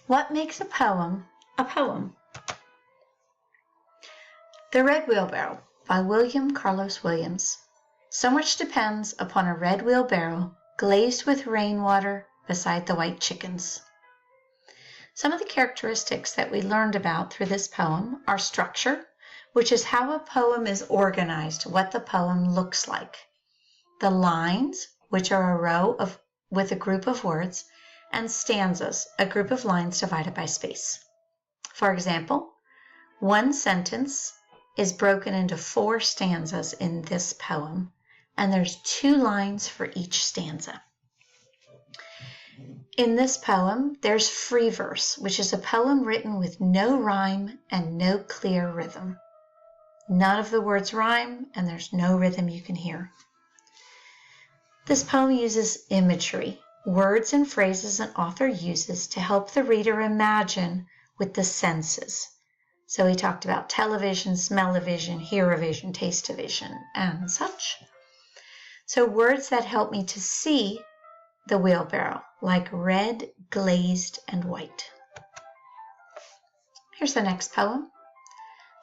What makes a poem a poem? The Red Wheelbarrow by William Carlos Williams. So much depends upon a red wheelbarrow glazed with rainwater beside the white chickens. Some of the characteristics that we learned about through this poem are structure, which is how a poem is organized, what the poem looks like. The lines, which are a row with a group of words, and stanzas, a group of lines divided by space. For example, one sentence is broken into 4 stanzas in this poem, and there's 2 lines for each stanza. In this poem, there's free verse, which is a poem written with no rhyme and no clear rhythm. None of the words rhyme, and there's no rhythm you can hear. This poem uses imagery, words and phrases an author uses to help the reader imagine with the senses. So he talked about television, smell-o-vision, hear-o-vision, taste-o-vision, and such. So words that help me to see the wheelbarrow, like red, glazed, and white. Here's the next poem.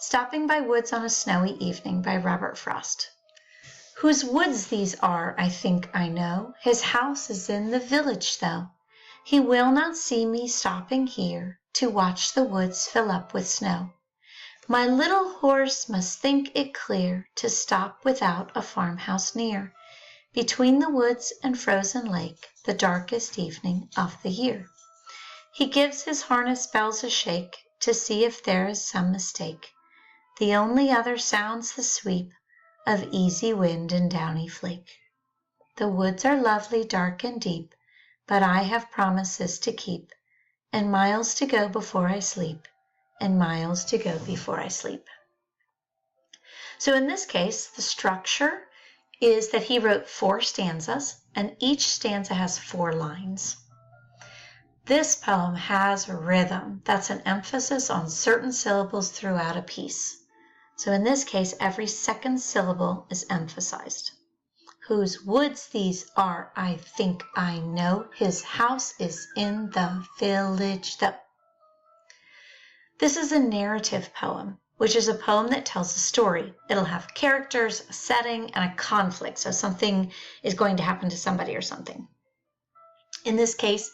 Stopping by Woods on a Snowy Evening by Robert Frost. Whose woods these are, I think I know. His house is in the village, though. He will not see me stopping here to watch the woods fill up with snow. My little horse must think it clear to stop without a farmhouse near, between the woods and frozen lake, the darkest evening of the year. He gives his harness bells a shake to see if there is some mistake. The only other sounds the sweep of easy wind and downy flake. The woods are lovely, dark and deep, but I have promises to keep, and miles to go before I sleep, and miles to go before I sleep. So in this case, the structure is that he wrote 4 stanzas, and each stanza has 4 lines. This poem has rhythm. That's an emphasis on certain syllables throughout a piece. So in this case, every second syllable is emphasized. Whose woods these are, I think I know. His house is in the village, though. This is a narrative poem, which is a poem that tells a story. It'll have characters, a setting, and a conflict. So something is going to happen to somebody or something. In this case,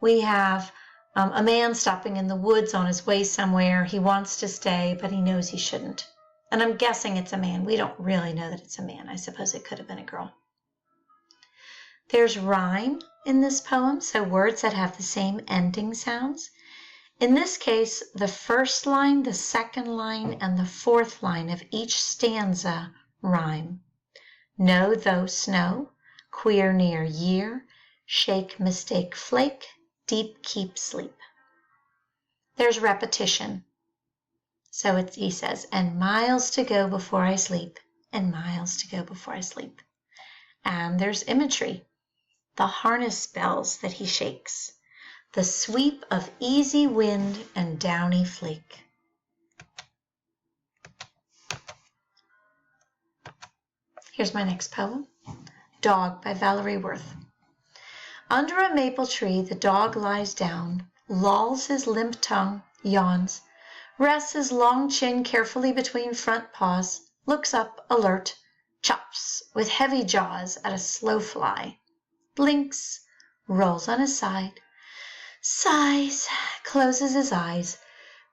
we have a man stopping in the woods on his way somewhere. He wants to stay, but he knows he shouldn't. And I'm guessing it's a man. We don't really know that it's a man. I suppose it could have been a girl. There's rhyme in this poem, so words that have the same ending sounds. In this case, the first line, the second line, and the 4th line of each stanza rhyme. Know, though, snow, queer, near, year, shake, mistake, flake, deep, keep, sleep. There's repetition. So he says, and miles to go before I sleep, and miles to go before I sleep. And there's imagery, the harness bells that he shakes, the sweep of easy wind and downy flake. Here's my next poem, Dog by Valerie Worth. Under a maple tree the dog lies down, lolls his limp tongue, yawns, rests his long chin carefully between front paws, looks up, alert, chops with heavy jaws at a slow fly, blinks, rolls on his side, sighs, closes his eyes,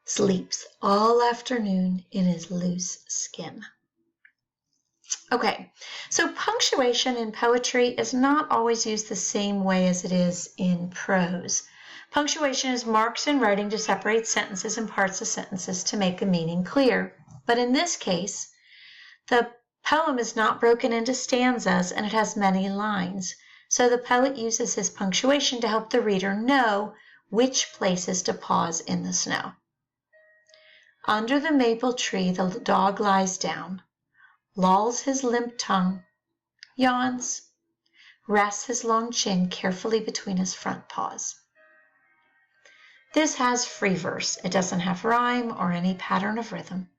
sleeps all afternoon in his loose skin. Okay, so punctuation in poetry is not always used the same way as it is in prose. Punctuation is marks in writing to separate sentences and parts of sentences to make a meaning clear. But in this case, the poem is not broken into stanzas and it has many lines. So the poet uses his punctuation to help the reader know which places to pause in the snow. Under the maple tree the dog lies down, lolls his limp tongue, yawns, rests his long chin carefully between his front paws. This has free verse. It doesn't have rhyme or any pattern of rhythm,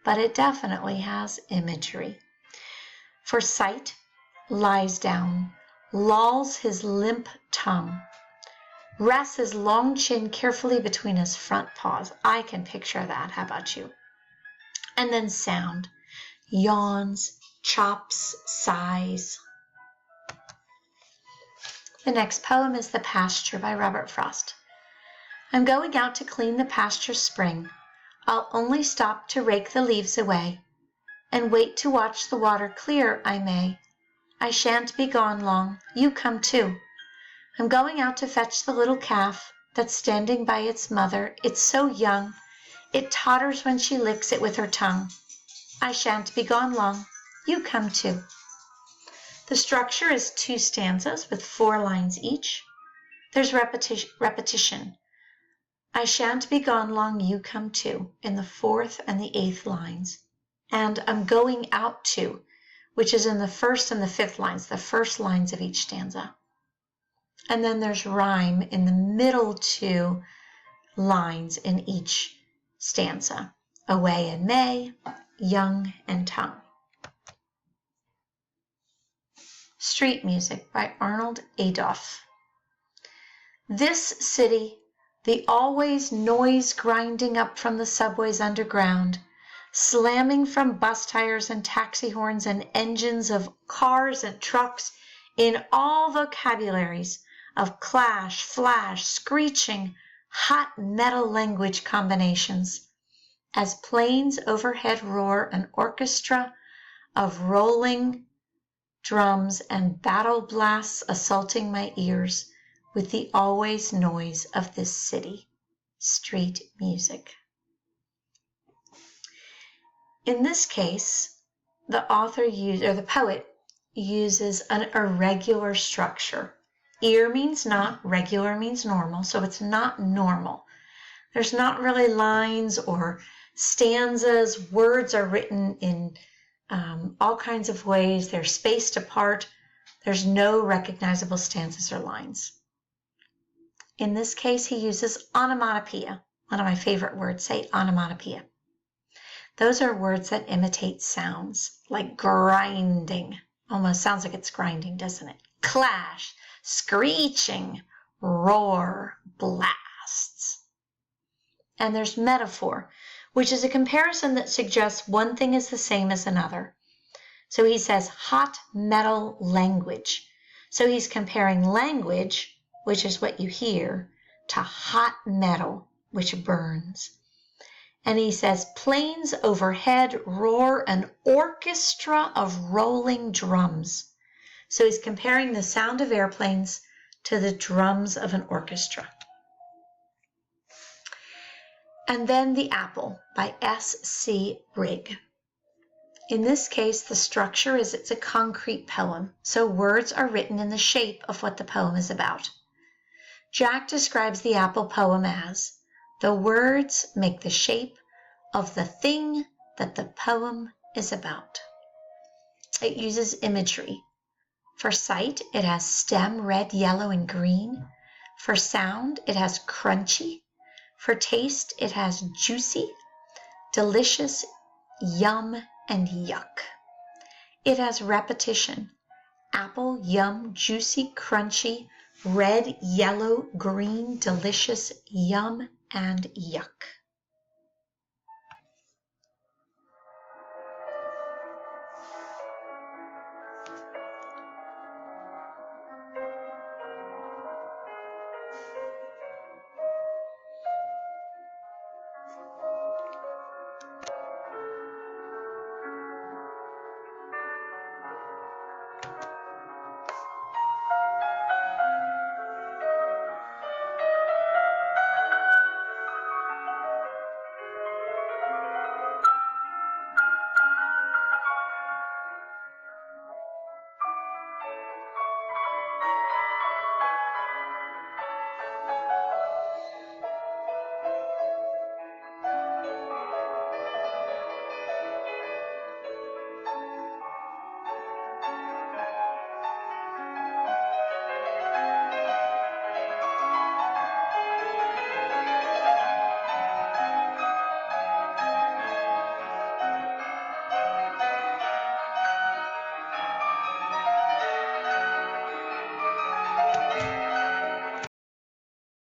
but it definitely has imagery. For sight, lies down, lolls his limp tongue. rests his long chin carefully between his front paws. I can picture that. How about you? And then sound. Yawns, chops, sighs. The next poem is The Pasture by Robert Frost. I'm going out to clean the pasture spring. I'll only stop to rake the leaves away, and wait to watch the water clear I may. I shan't be gone long, you come too. I'm going out to fetch the little calf that's standing by its mother. It's so young, it totters when she licks it with her tongue. I shan't be gone long, you come too. The structure is 2 stanzas with 4 lines each. There's repetition. I shan't be gone long, you come too, in the 4th and the 8th lines. And I'm going out to, which is in the 1st and the 5th lines, the first lines of each stanza. And then there's rhyme in the middle 2 lines in each stanza. Away and May, young and tongue. Street Music by Arnold Adolph. This city, the always noise grinding up from the subways underground, slamming from bus tires and taxi horns and engines of cars and trucks in all vocabularies of clash, flash, screeching, hot metal language combinations. As planes overhead roar an orchestra of rolling drums and battle blasts assaulting my ears with the always noise of this city. Street Music. In this case, the poet uses an irregular structure. Ir means not, regular means normal, so it's not normal. There's not really lines or stanzas. Words are written in all kinds of ways. They're spaced apart. There's no recognizable stanzas or lines. In this case, he uses onomatopoeia. One of my favorite words, say onomatopoeia. Those are words that imitate sounds, like grinding. Almost sounds like it's grinding, doesn't it? Clash, screeching, roar, blasts. And there's metaphor, which is a comparison that suggests one thing is the same as another. So he says hot metal language. So he's comparing language, which is what you hear, to hot metal, which burns. And he says planes overhead roar an orchestra of rolling drums. So he's comparing the sound of airplanes to the drums of an orchestra. And then The Apple by S.C. Rigg. In this case, the structure is it's a concrete poem, so words are written in the shape of what the poem is about. Jack describes the Apple poem as, the words make the shape of the thing that the poem is about. It uses imagery. For sight, it has stem, red, yellow, and green. For sound, it has crunchy. For taste, it has juicy, delicious, yum, and yuck. It has repetition. Apple, yum, juicy, crunchy, red, yellow, green, delicious, yum, and yuck.